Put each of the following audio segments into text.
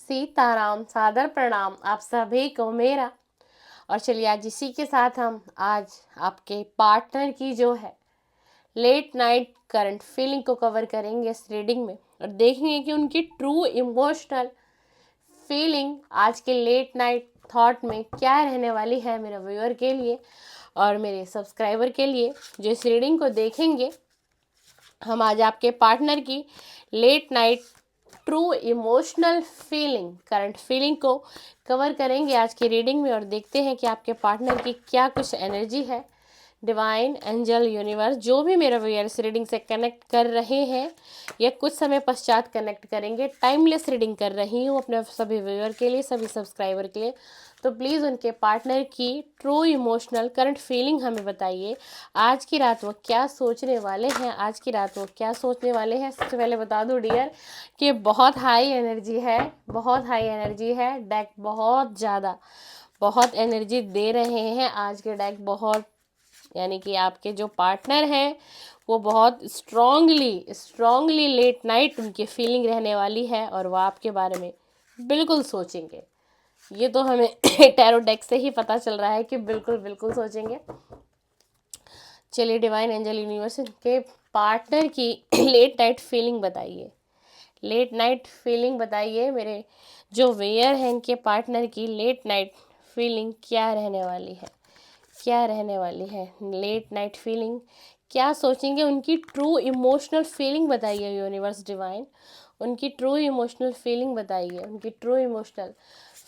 सीताराम, सादर प्रणाम आप सभी को मेरा। और चलिए आज इसी के साथ हम आज आपके पार्टनर की जो है लेट नाइट करंट फीलिंग को कवर करेंगे इस रीडिंग में, और देखेंगे कि उनकी ट्रू इमोशनल फीलिंग आज के लेट नाइट थॉट में क्या रहने वाली है मेरे व्यूअर के लिए और मेरे सब्सक्राइबर के लिए जो इस रीडिंग को देखेंगे। हम आज आपके पार्टनर की late night true emotional feeling current feeling को कवर करेंगे आज की रीडिंग में, और देखते हैं कि आपके पार्टनर की क्या कुछ एनर्जी है। डिवाइन एंजल यूनिवर्स जो भी मेरा व्यूअर इस रीडिंग से कनेक्ट कर रहे हैं या कुछ समय पश्चात कनेक्ट करेंगे, टाइमलेस रीडिंग कर रही हूँ अपने सभी व्यूअर के लिए, सभी सब्सक्राइबर के लिए। तो प्लीज़ उनके पार्टनर की ट्रू इमोशनल करंट फीलिंग हमें बताइए। आज की रात वो क्या सोचने वाले हैं, आज की रात वो क्या सोचने वाले हैं। सबसे पहले बता दूं डियर कि बहुत हाई एनर्जी है, बहुत हाई एनर्जी है। डेक बहुत एनर्जी दे रहे हैं आज के डेक। बहुत यानी कि आपके जो पार्टनर हैं वो बहुत स्ट्रांगली लेट नाइट उनकी फीलिंग रहने वाली है, और वो आपके बारे में बिल्कुल सोचेंगे। ये तो हमें टैरो डेक से ही पता चल रहा है कि बिल्कुल सोचेंगे। चलिए डिवाइन एंजल यूनिवर्स के पार्टनर की लेट नाइट फीलिंग बताइए, लेट नाइट फीलिंग बताइए। मेरे जो वेयर हैं इनके पार्टनर की लेट नाइट फीलिंग क्या रहने वाली है, क्या रहने वाली है लेट नाइट फीलिंग, क्या सोचेंगे। उनकी ट्रू इमोशनल फीलिंग बताइए यूनिवर्स डिवाइन, उनकी ट्रू इमोशनल फीलिंग बताइए, उनकी ट्रू इमोशनल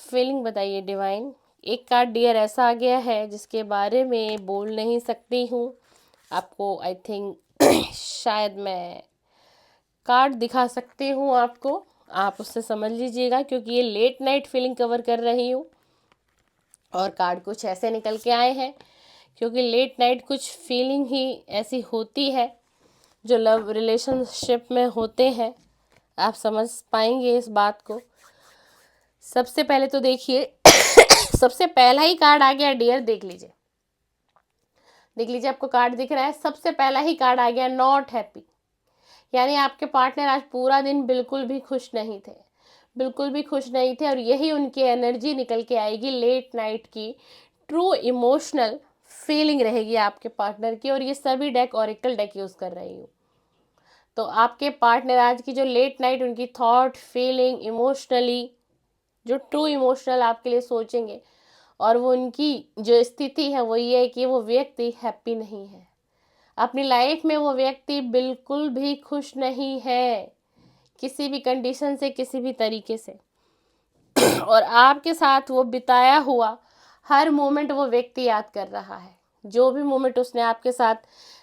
फीलिंग बताइए डिवाइन। एक कार्ड डियर ऐसा आ गया है जिसके बारे में बोल नहीं सकती हूँ आपको। आई थिंक शायद मैं कार्ड दिखा सकती हूँ आपको, आप उससे समझ लीजिएगा, क्योंकि ये लेट नाइट फीलिंग कवर कर रही हूँ और कार्ड कुछ ऐसे निकल के आए हैं। क्योंकि लेट नाइट कुछ फीलिंग ही ऐसी होती है जो लव रिलेशनशिप में होते हैं, आप समझ पाएंगे इस बात को। सबसे पहले तो देखिए सबसे पहला ही कार्ड आ गया डियर, देख लीजिए आपको कार्ड दिख रहा है। सबसे पहला ही कार्ड आ गया नॉट हैप्पी, यानी आपके पार्टनर आज पूरा दिन बिल्कुल भी खुश नहीं थे, बिल्कुल भी खुश नहीं थे। और यही उनकी एनर्जी निकल के आएगी, लेट नाइट की ट्रू इमोशनल फीलिंग रहेगी आपके पार्टनर की। और ये सभी डेक ऑरिकल डेक यूज़ कर रही हूँ। तो आपके पार्टनर आज की जो लेट नाइट उनकी थॉट फीलिंग इमोशनली जो ट्रू इमोशनल आपके लिए सोचेंगे, और वो उनकी जो स्थिति है वो ये है कि वो व्यक्ति हैप्पी नहीं है अपनी लाइफ में, वो व्यक्ति बिल्कुल भी खुश नहीं है किसी भी कंडीशन से, किसी भी तरीके से। और आपके साथ वो बिताया हुआ हर मोमेंट वो व्यक्ति याद कर रहा है, जो भी मोमेंट उसने आपके साथ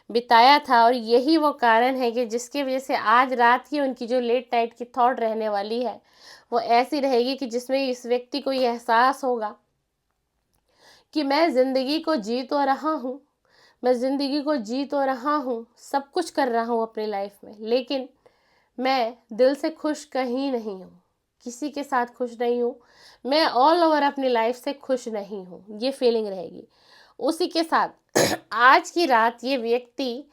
बिताया था। और यही वो कारण है कि जिसकी वजह से आज रात की उनकी जो लेट नाइट की थॉट रहने वाली है वो ऐसी रहेगी कि जिसमें इस व्यक्ति को ये एहसास होगा कि मैं ज़िंदगी को जी तो रहा हूँ, मैं ज़िंदगी को जी तो रहा हूँ, सब कुछ कर रहा हूँ अपनी लाइफ में, लेकिन मैं दिल से खुश कहीं नहीं हूँ, किसी के साथ खुश नहीं हूँ, मैं ऑल ओवर अपनी लाइफ से खुश नहीं हूँ। ये फीलिंग रहेगी। उसी के साथ आज की रात ये व्यक्ति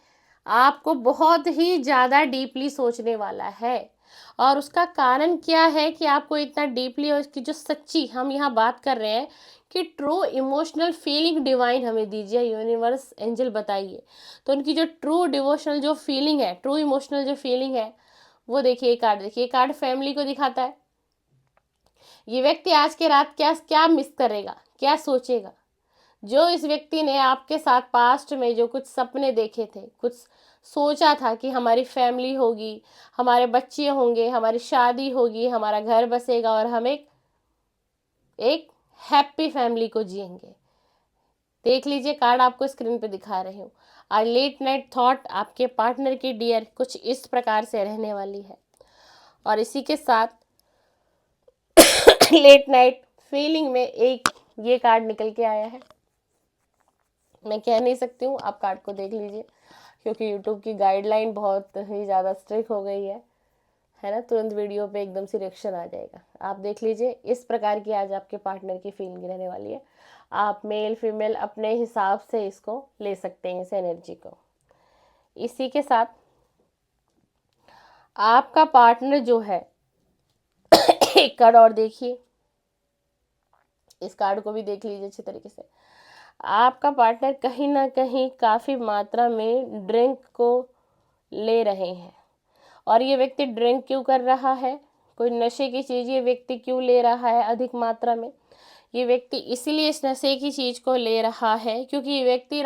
आपको बहुत ही ज़्यादा डीपली सोचने वाला है। और उसका कारण क्या है कि आपको इतना डीपली, और इसकी जो सच्ची हम यहाँ बात कर रहे हैं कि ट्रू इमोशनल फीलिंग डिवाइन हमें दीजिए, यूनिवर्स एंजल बताइए। तो उनकी जो ट्रू डिवोशनल जो फीलिंग है, ट्रू इमोशनल जो फीलिंग है वो देखिए कार्ड, देखिए कार्ड फैमिली को दिखाता है। ये व्यक्ति आज के रात क्या क्या मिस करेगा, क्या सोचेगा। जो इस व्यक्ति ने आपके साथ पास्ट में जो कुछ सपने देखे थे, कुछ सोचा था कि हमारी फैमिली होगी, हमारे बच्चे होंगे, हमारी शादी होगी, हमारा घर बसेगा और हम एक हैप्पी फैमिली को जिएंगे। देख लीजिए कार्ड आपको स्क्रीन पे दिखा रही हूँ। आज लेट नाइट थॉट आपके पार्टनर की डियर कुछ इस प्रकार से रहने वाली है। और इसी के साथ लेट नाइट फीलिंग में एक ये कार्ड निकल के आया है। मैं कह नहीं सकती हूँ, आप कार्ड को देख लीजिए, क्योंकि यूट्यूब की गाइडलाइन बहुत ही ज़्यादा स्ट्रिक्ट हो गई है ना। तुरंत वीडियो पे एकदम से रिएक्शन आ जाएगा। आप देख लीजिए, इस प्रकार की आज आपके पार्टनर की फीलिंग रहने वाली है। आप मेल फीमेल अपने हिसाब से इसको ले सकते हैं, इस एनर्जी को। इसी के साथ आपका पार्टनर जो है एक कार्ड और देखिए, इस कार्ड को भी देख लीजिए अच्छे तरीके से। आपका पार्टनर कहीं ना कहीं काफ़ी मात्रा में ड्रिंक को ले रहे हैं, और ये व्यक्ति ड्रिंक क्यों कर रहा है, कोई नशे की चीज़ ये व्यक्ति क्यों ले रहा है अधिक मात्रा में। ये व्यक्ति इसीलिए इस नशे की चीज़ को ले रहा है क्योंकि ये व्यक्ति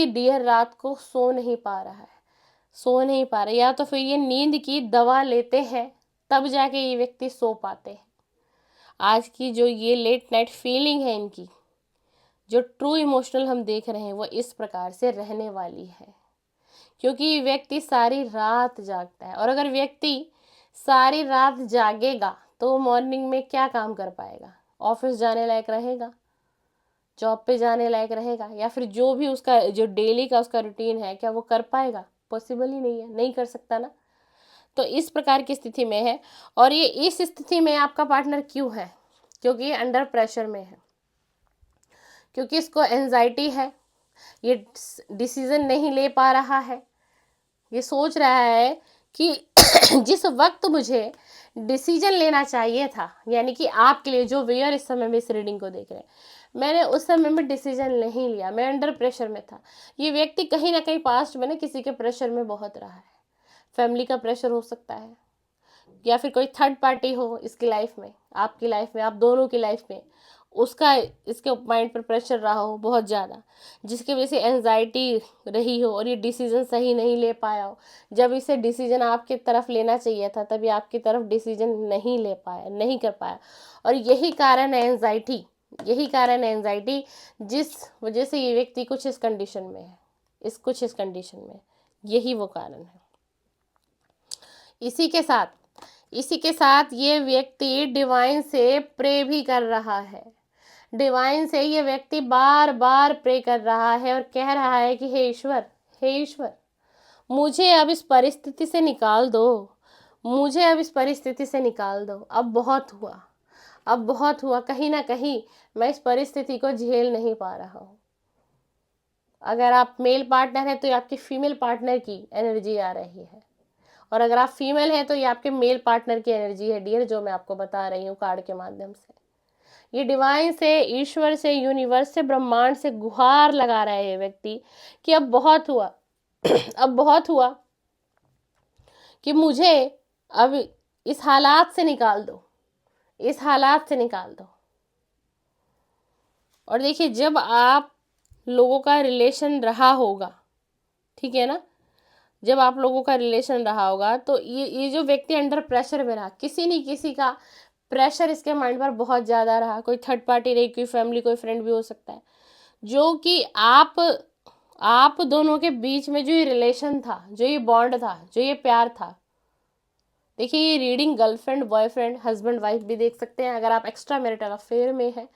डियर रात को सो नहीं पा रहा है, सो नहीं पा रहा, या तो फिर ये नींद की दवा लेते हैं तब जाके ये व्यक्ति सो पाते हैं। आज की जो ये लेट नाइट फीलिंग है इनकी, जो ट्रू इमोशनल हम देख रहे हैं, वो इस प्रकार से रहने वाली है, क्योंकि व्यक्ति सारी रात जागता है, और अगर व्यक्ति सारी रात जागेगा तो मॉर्निंग में क्या काम कर पाएगा, ऑफिस जाने लायक रहेगा, जॉब पे जाने लायक रहेगा, या फिर जो भी उसका जो डेली का उसका रूटीन है क्या वो कर पाएगा, पॉसिबल ही नहीं है, नहीं कर सकता ना। तो इस प्रकार की स्थिति में है, और ये इस स्थिति में आपका पार्टनर क्यों है, क्योंकि ये अंडर प्रेशर में है, क्योंकि इसको एंजाइटी है, ये डिसीजन नहीं ले पा रहा है, ये सोच रहा है कि जिस वक्त मुझे डिसीजन लेना चाहिए था, यानी कि आपके लिए जो व्यूअर इस समय में इस रीडिंग को देख रहे हैं, मैंने उस समय में डिसीजन नहीं लिया, मैं अंडर प्रेशर में था। ये व्यक्ति कहीं ना कहीं पास्ट में ना किसी के प्रेशर में बहुत रहा है, फैमिली का प्रेशर हो सकता है, या फिर कोई थर्ड पार्टी हो इसकी लाइफ में, आपकी लाइफ में, आप दोनों की लाइफ में, उसका इसके माइंड पर प्रेशर रहा हो बहुत ज़्यादा, जिसकी वजह से एंजाइटी रही हो और ये डिसीजन सही नहीं ले पाया हो। जब इसे डिसीजन आपकी तरफ लेना चाहिए था तभी आपकी तरफ डिसीजन नहीं ले पाया, नहीं कर पाया, और यही कारण है एंजाइटी, यही कारण है एंजाइटी, जिस वजह से ये व्यक्ति कुछ इस कंडीशन में है, इस कंडीशन में, यही वो कारण है। इसी के साथ ये व्यक्ति डिवाइन से प्रे भी कर रहा है, डिवाइन से ये व्यक्ति बार बार प्रे कर रहा है और कह रहा है कि हे ईश्वर, मुझे अब इस परिस्थिति से निकाल दो, मुझे अब इस परिस्थिति से निकाल दो, अब बहुत हुआ, कहीं ना कहीं मैं इस परिस्थिति को झेल नहीं पा रहा हूँ। अगर आप मेल पार्टनर है तो ये आपकी फीमेल पार्टनर की एनर्जी आ रही है, और अगर आप फीमेल हैं तो ये आपके मेल पार्टनर की एनर्जी है डियर, जो मैं आपको बता रही हूँ कार्ड के माध्यम से। ये डिवाइन से, ईश्वर से, यूनिवर्स से, ब्रह्मांड से गुहार लगा रहा है ये व्यक्ति कि अब बहुत हुआ अब बहुत हुआ, कि मुझे अब इस हालात से निकाल दो, इस हालात से निकाल दो। और देखिए, जब आप लोगों का रिलेशन रहा होगा, ठीक है ना, जब आप लोगों का रिलेशन रहा होगा तो ये जो व्यक्ति अंडर प्रेशर में रहा, किसी न किसी का प्रेशर इसके माइंड पर बहुत ज़्यादा रहा, कोई थर्ड पार्टी रही, कोई फैमिली, कोई फ्रेंड भी हो सकता है, जो कि आप दोनों के बीच में जो ये रिलेशन था, जो ये बॉन्ड था, जो ये प्यार था। देखिए, ये reading girlfriend, boyfriend, husband, wife भी देख सकते हैं। अगर आप एक्स्ट्रा मैरिटल अफेयर में है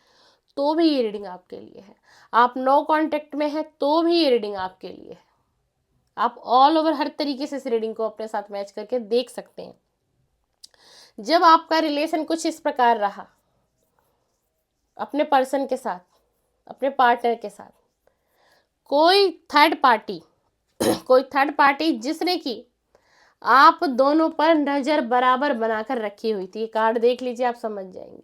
तो भी ये रीडिंग आपके लिए है, आप नो कॉन्टेक्ट में है तो भी ये रीडिंग आपके लिए है। आप ऑल ओवर हर तरीके से इस रीडिंग को अपने साथ मैच करके देख सकते हैं। जब आपका रिलेशन कुछ इस प्रकार रहा अपने पर्सन के साथ, अपने पार्टनर के साथ, कोई थर्ड पार्टी जिसने कि आप दोनों पर नजर बराबर बनाकर रखी हुई थी, कार्ड देख लीजिए, आप समझ जाएंगे,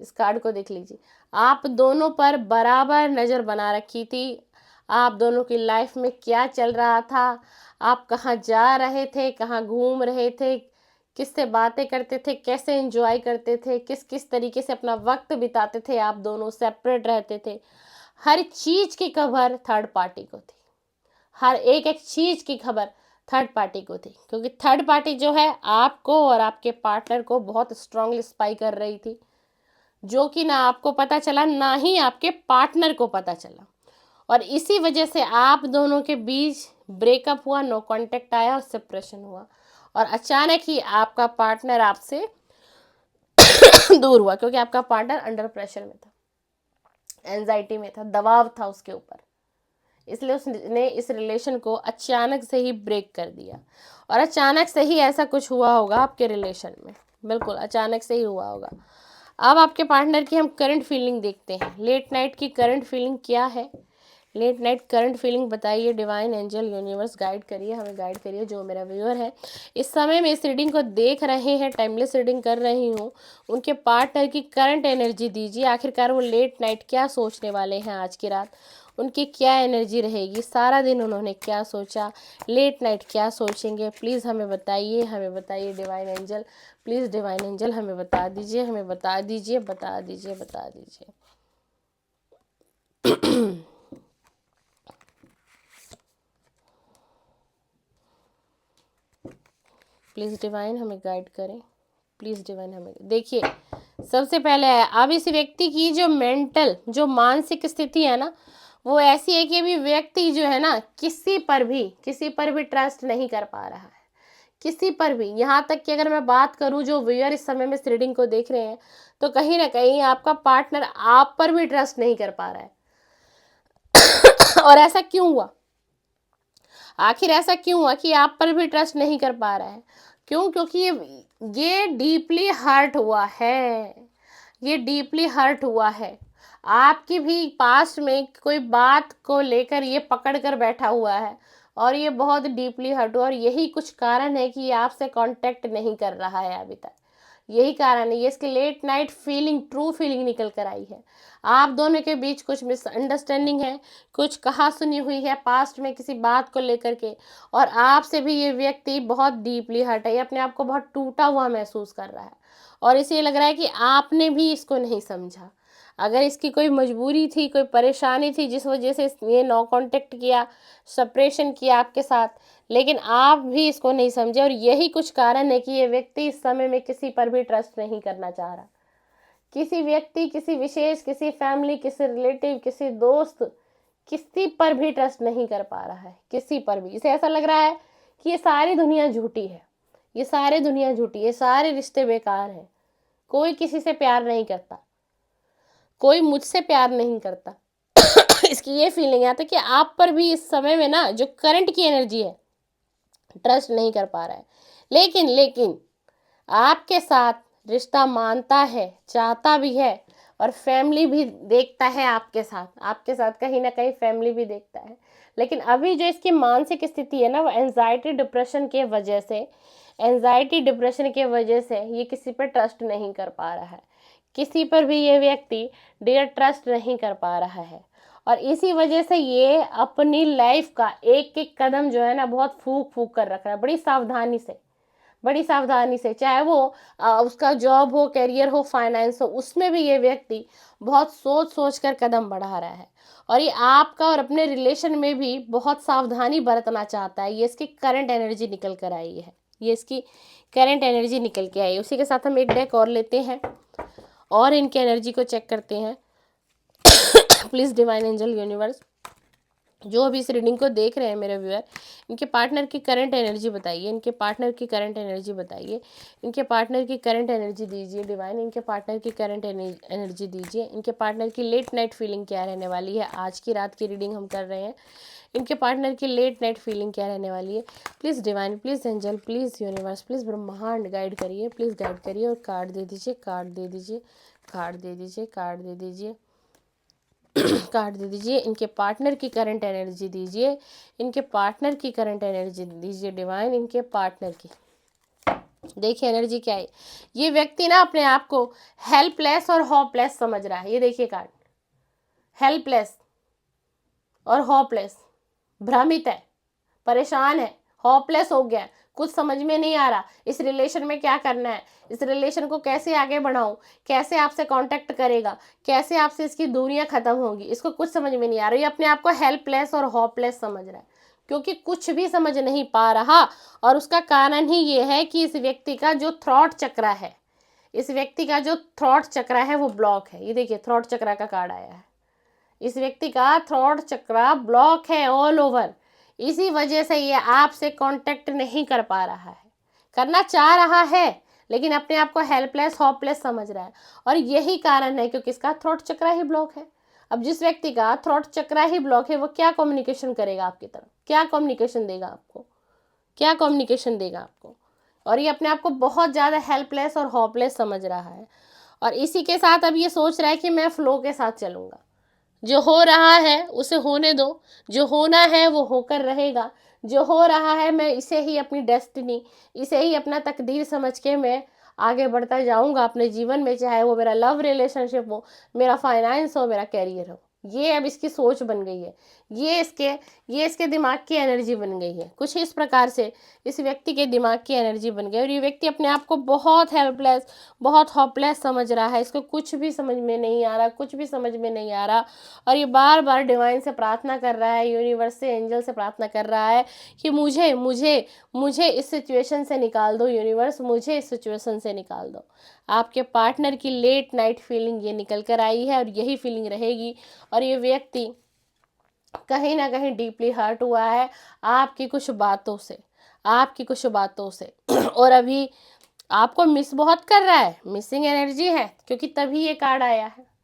इस कार्ड को देख लीजिए, आप दोनों पर बराबर नजर बना रखी थी। आप दोनों की लाइफ में क्या चल रहा था, आप कहाँ जा रहे थे, कहाँ घूम रहे थे, किससे बातें करते थे, कैसे एंजॉय करते थे, किस किस तरीके से अपना वक्त बिताते थे, आप दोनों सेपरेट रहते थे, हर चीज़ की खबर थर्ड पार्टी को थी, हर एक चीज़ की खबर थर्ड पार्टी को थी, क्योंकि थर्ड पार्टी जो है आपको और आपके पार्टनर को बहुत स्ट्रांगली स्पाई कर रही थी, जो कि ना आपको पता चला ना ही आपके पार्टनर को पता चला, और इसी वजह से आप दोनों के बीच ब्रेकअप हुआ, नो कांटेक्ट आया और सेपरेशन हुआ, और अचानक ही आपका पार्टनर आपसे दूर हुआ, क्योंकि आपका पार्टनर अंडर प्रेशर में था, एंजाइटी में था, दबाव था उसके ऊपर, इसलिए उसने इस रिलेशन को अचानक से ही ब्रेक कर दिया। और अचानक से ही ऐसा कुछ हुआ होगा आपके रिलेशन में, बिल्कुल अचानक से ही हुआ होगा। अब आपके पार्टनर की हम करंट फीलिंग देखते हैं, लेट नाइट की करंट फीलिंग क्या है, लेट नाइट करंट फीलिंग बताइए। डिवाइन एंजल यूनिवर्स गाइड करिए, हमें गाइड करिए। जो मेरा व्यूअर है इस समय में इस रीडिंग को देख रहे हैं, टाइमलेस रीडिंग कर रही हूँ, उनके पार्टनर की करंट एनर्जी दीजिए। आखिरकार वो लेट नाइट क्या सोचने वाले हैं आज की रात, उनकी क्या एनर्जी रहेगी, सारा दिन उन्होंने क्या सोचा, लेट नाइट क्या सोचेंगे, प्लीज़ हमें बताइए, हमें बताइए divine angel, please divine angel हमें बता दीजिए, हमें बता दीजिए, बता दीजिए, बता दीजिए। प्लीज़ डिवाइन हमें गाइड करें, प्लीज़ डिवाइन हमें। देखिए सबसे पहले है, अब इस व्यक्ति की जो मेंटल जो मानसिक स्थिति है ना, वो ऐसी है कि अभी व्यक्ति जो है ना किसी पर भी ट्रस्ट नहीं कर पा रहा है, किसी पर भी। यहाँ तक कि अगर मैं बात करूँ जो व्यूअर इस समय में इस रीडिंग को देख रहे हैं, तो कहीं ना कहीं आपका पार्टनर आप पर भी ट्रस्ट नहीं कर पा रहा है। और ऐसा क्यों हुआ, आखिर ऐसा क्यों हुआ कि आप पर भी ट्रस्ट नहीं कर पा रहा है? क्यों? क्योंकि ये डीपली हर्ट हुआ है, ये डीपली हर्ट हुआ है। आपकी भी पास्ट में कोई बात को लेकर ये पकड़ कर बैठा हुआ है और ये बहुत डीपली हर्ट हुआ, और यही कुछ कारण है कि ये आपसे कांटेक्ट नहीं कर रहा है अभी तक। यही कारण है, ये इसकी late night feeling, true feeling निकल कर आई है। आप दोनों के बीच कुछ मिसअंडरस्टैंडिंग है, कुछ कहा सुनी हुई है पास्ट में किसी बात को लेकर के, और आपसे भी ये व्यक्ति बहुत डीपली हर्ट है, ये अपने आप को बहुत टूटा हुआ महसूस कर रहा है, और इसे लग रहा है कि आपने भी इसको नहीं समझा। अगर इसकी कोई मजबूरी थी, कोई परेशानी थी जिस वजह से ये नो कांटेक्ट किया, सेपरेशन किया आपके साथ, लेकिन आप भी इसको नहीं समझे, और यही कुछ कारण है कि ये व्यक्ति इस समय में किसी पर भी ट्रस्ट नहीं करना चाह रहा। किसी व्यक्ति, किसी विशेष, किसी फैमिली, किसी रिलेटिव, किसी दोस्त, किसी पर भी ट्रस्ट नहीं कर पा रहा है, किसी पर भी। इसे ऐसा लग रहा है कि ये सारी दुनिया झूठी है, ये सारी दुनिया झूठी है, सारे रिश्ते बेकार हैं, कोई किसी से प्यार नहीं करता, कोई मुझसे प्यार नहीं करता। इसकी ये फीलिंग आता है कि आप पर भी इस समय में ना जो करंट की एनर्जी है ट्रस्ट नहीं कर पा रहा है। लेकिन आपके साथ रिश्ता मानता है, चाहता भी है, और फैमिली भी देखता है आपके साथ कहीं ना कहीं फैमिली भी देखता है। लेकिन अभी जो इसकी मानसिक स्थिति है ना, वो एंजाइटी डिप्रेशन के वजह से, ये किसी पर ट्रस्ट नहीं कर पा रहा है, किसी पर भी ये व्यक्ति डियर ट्रस्ट नहीं कर पा रहा है। और इसी वजह से ये अपनी लाइफ का एक एक कदम जो है ना बहुत फूक फूक कर रख रहा है, बड़ी सावधानी से, चाहे वो उसका जॉब हो, करियर हो, फाइनेंस हो, उसमें भी ये व्यक्ति बहुत सोच सोच कर कदम बढ़ा रहा है। और ये आपका और अपने रिलेशन में भी बहुत सावधानी बरतना चाहता है। ये इसकी करंट एनर्जी निकल कर आई है, ये इसकी करंट एनर्जी निकल के आई है। उसी के साथ हम एक डेक और लेते हैं और इनकी एनर्जी को चेक करते हैं। प्लीज़ डिवाइन एंजल यूनिवर्स, जो अभी इस रीडिंग को देख रहे हैं मेरे व्यूअर, इनके पार्टनर की करंट एनर्जी बताइए, इनके पार्टनर की करंट एनर्जी बताइए, इनके पार्टनर की करंट एनर्जी दीजिए डिवाइन, इनके पार्टनर की करंट एनर्जी दीजिए। इनके पार्टनर की लेट नाइट फीलिंग क्या रहने वाली है, आज की रात की रीडिंग हम कर रहे हैं। इनके पार्टनर की लेट नाइट फीलिंग क्या रहने वाली है। Please divine, please angel, please universe, please ब्रह्मांड गाइड करिए, प्लीज़ गाइड करिए, और कार्ड दे दीजिए, कार्ड दे दीजिए, कार्ड दे दीजिए, कार्ड दे दीजिए, कार्ड दे दीजिए। इनके पार्टनर की करंट एनर्जी दीजिए, इनके पार्टनर की करंट एनर्जी दीजिए डिवाइन, इनके पार्टनर की। देखिए एनर्जी क्या है, ये व्यक्ति ना अपने आप को हेल्पलेस और होपलेस समझ रहा है। ये देखिए कार्ड, हेल्पलेस और होपलेस, भ्रमित है, परेशान है, होपलेस हो गया, कुछ समझ में नहीं आ रहा इस रिलेशन में क्या करना है, इस रिलेशन को कैसे आगे बढ़ाऊं, कैसे आपसे कांटेक्ट करेगा, कैसे आपसे इसकी दूरियां खत्म होगी, इसको कुछ समझ में नहीं आ रहा। ये अपने आप को हेल्पलेस और होपलेस समझ रहा है, क्योंकि कुछ भी समझ नहीं पा रहा। और उसका कारण ही ये है कि इस व्यक्ति का जो थ्रॉट चक्र है, इस व्यक्ति का जो थ्रॉट चक्र है वो ब्लॉक है। ये देखिए थ्रॉट चक्र का कार्ड आया है, इस व्यक्ति का थ्रॉट चक्र ब्लॉक है ऑल ओवर। इसी वजह से ये आपसे कांटेक्ट नहीं कर पा रहा है, करना चाह रहा है लेकिन अपने आप को हेल्पलेस होपलेस समझ रहा है। और यही कारण है क्योंकि इसका थ्रॉट चक्र ही ब्लॉक है। अब जिस व्यक्ति का थ्रॉट चक्र ही ब्लॉक है वो क्या कम्युनिकेशन करेगा आपकी तरफ, क्या कम्युनिकेशन देगा आपको, क्या कम्युनिकेशन देगा आपको। और ये अपने आप को बहुत ज़्यादा हेल्पलेस और होपलेस समझ रहा है, और इसी के साथ अब ये सोच रहा है कि मैं फ्लो के साथ चलूँगा, जो हो रहा है उसे होने दो, जो होना है वो होकर रहेगा। जो हो रहा है मैं इसे ही अपनी डेस्टिनी, इसे ही अपना तकदीर समझ के मैं आगे बढ़ता जाऊंगा अपने जीवन में, चाहे वो मेरा लव रिलेशनशिप हो, मेरा फाइनेंस हो, मेरा कैरियर हो। ये अब इसकी सोच बन गई है, ये इसके ये इसके दिमाग की एनर्जी बन गई है। कुछ इस प्रकार से इस व्यक्ति के दिमाग की एनर्जी बन गई, और ये व्यक्ति अपने आप को बहुत हेल्पलेस, बहुत होपलेस समझ रहा है। इसको कुछ भी समझ में नहीं आ रहा, कुछ भी समझ में नहीं आ रहा। और ये बार बार डिवाइन से प्रार्थना कर रहा है, यूनिवर्स से, एंजल से प्रार्थना कर रहा है कि मुझे मुझे मुझे इस सिचुएशन से निकाल दो यूनिवर्स, मुझे इस सिचुएशन से निकाल दो। आपके पार्टनर की लेट नाइट फीलिंग ये निकल कर आई है, और यही फीलिंग रहेगी। और ये व्यक्ति कहीं ना कहीं डीपली हर्ट हुआ है आपकी कुछ बातों से, आपकी कुछ बातों से। और अभी आपको मिस बहुत कर रहा है, मिसिंग एनर्जी है, क्योंकि तभी ये कार्ड आया है,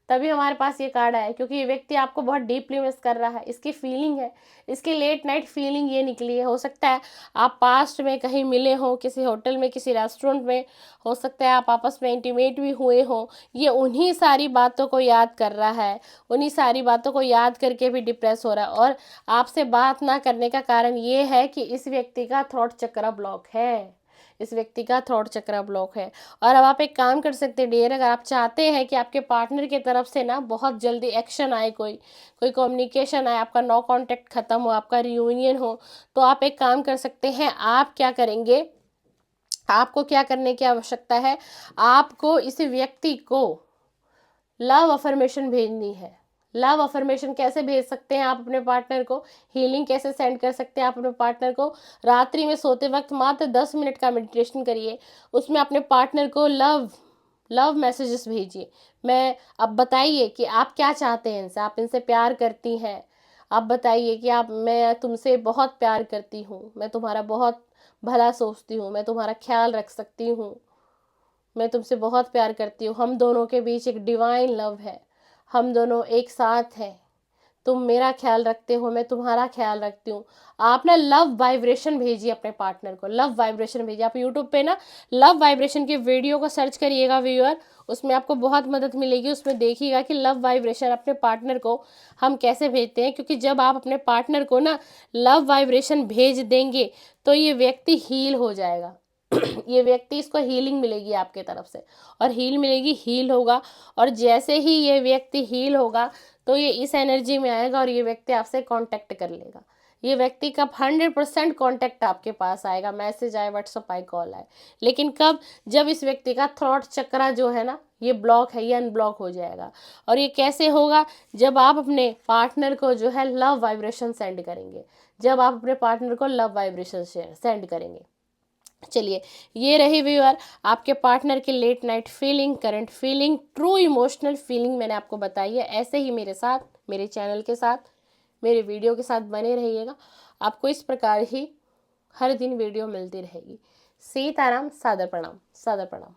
तभी हमारे पास ये कार्ड आया, क्योंकि ये व्यक्ति आपको बहुत डीपली मिस कर रहा है। इसकी फीलिंग है, इसकी लेट नाइट फीलिंग ये निकली है। हो सकता है आप पास्ट में कहीं मिले हो, किसी होटल में, किसी रेस्टोरेंट में, हो सकता है आप आपस में इंटीमेट भी हुए हो। ये उन्हीं सारी बातों को याद कर रहा है, उन्हीं सारी बातों को याद करके भी डिप्रेस हो रहा है। और आपसे बात ना करने का कारण ये है कि इस व्यक्ति का थ्रॉट चक्र ब्लॉक है, इस व्यक्ति का थ्रॉट चक्र ब्लॉक है। और अब आप एक काम कर सकते हैं डियर, अगर आप चाहते हैं कि आपके पार्टनर की तरफ से ना बहुत जल्दी एक्शन आए, कोई कोई कम्युनिकेशन आए, आपका नो कांटेक्ट खत्म हो, आपका रियूनियन हो, तो आप एक काम कर सकते हैं। आप क्या करेंगे, आपको क्या करने की आवश्यकता है, आपको इस व्यक्ति को लव अफर्मेशन भेजनी है। लव अफर्मेशन कैसे भेज सकते हैं आप अपने पार्टनर को, हीलिंग कैसे सेंड कर सकते हैं आप अपने पार्टनर को। रात्रि में सोते वक्त मात्र 10 मिनट का मेडिटेशन करिए, उसमें अपने पार्टनर को लव लव मैसेजेस भेजिए। मैं अब बताइए कि आप क्या चाहते हैं इनसे, आप इनसे प्यार करती हैं, आप बताइए कि आप, मैं तुमसे बहुत प्यार करती हूँ, मैं तुम्हारा बहुत भला सोचती हूँ, मैं तुम्हारा ख्याल रख सकती हूँ, मैं तुमसे बहुत प्यार करती हूँ, हम दोनों के बीच एक डिवाइन लव है, हम दोनों एक साथ हैं, तुम मेरा ख्याल रखते हो, मैं तुम्हारा ख्याल रखती हूँ। आप ना लव वाइब्रेशन भेजिए अपने पार्टनर को, लव वाइब्रेशन भेजिए। आप यूट्यूब पे ना लव वाइब्रेशन की वीडियो को सर्च करिएगा व्यूअर, उसमें आपको बहुत मदद मिलेगी। उसमें देखिएगा कि लव वाइब्रेशन अपने पार्टनर को हम कैसे भेजते हैं, क्योंकि जब आप अपने पार्टनर को ना लव वाइब्रेशन भेज देंगे तो ये व्यक्ति हील हो जाएगा। ये व्यक्ति, इसको हीलिंग मिलेगी आपके तरफ से, और हील मिलेगी, हील होगा। और जैसे ही ये व्यक्ति हील होगा तो ये इस एनर्जी में आएगा, और ये व्यक्ति आपसे कांटेक्ट कर लेगा। ये व्यक्ति कब 100% कांटेक्ट आपके पास आएगा, मैसेज आए, व्हाट्सअप आए, कॉल आए। लेकिन कब, जब इस व्यक्ति का थ्रॉट चक्रा जो है ना ये ब्लॉक है, ये अनब्लॉक हो जाएगा। और ये कैसे होगा, जब आप अपने पार्टनर को जो है लव वाइब्रेशन सेंड करेंगे, जब आप अपने पार्टनर को लव वाइब्रेशन सेंड करेंगे। चलिए, ये रही व्यूअर आपके पार्टनर की late night feeling, current feeling, true emotional feeling मैंने आपको बताई है। ऐसे ही मेरे साथ, मेरे चैनल के साथ, मेरे वीडियो के साथ बने रहिएगा। आपको इस प्रकार ही हर दिन वीडियो मिलती रहेगी। सीताराम, सादर प्रणाम, सादर प्रणाम।